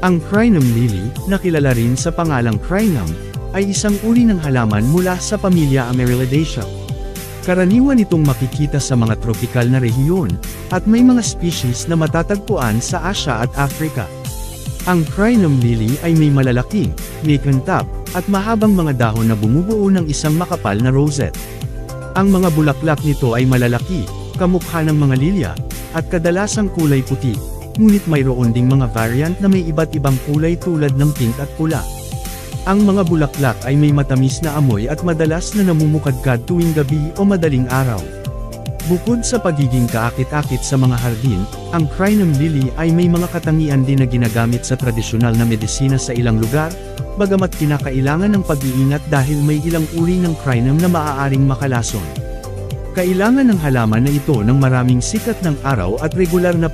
Ang crinum lily, na kilala rin sa pangalang crinum, ay isang uri ng halaman mula sa pamilya Amaryllidaceae. Karaniwan itong makikita sa mga tropikal na rehiyon, at may mga species na matatagpuan sa Asia at Africa. Ang crinum lily ay may malalaking, may kantab, at mahabang mga dahon na bumubuo ng isang makapal na rosette. Ang mga bulaklak nito ay malalaki, kamukha ng mga lilya, at kadalasang kulay puti, ngunit mayroon ding mga variant na may iba't ibang kulay tulad ng pink at pula. Ang mga bulaklak ay may matamis na amoy at madalas na namumukadkad tuwing gabi o madaling araw. Bukod sa pagiging kaakit-akit sa mga hardin, ang crinum lily ay may mga katangian din na ginagamit sa tradisyonal na medisina sa ilang lugar, bagamat kinakailangan ng pag-iingat dahil may ilang uri ng crinum na maaaring makalason. Kailangan ng halaman na ito ng maraming sikat ng araw at regular na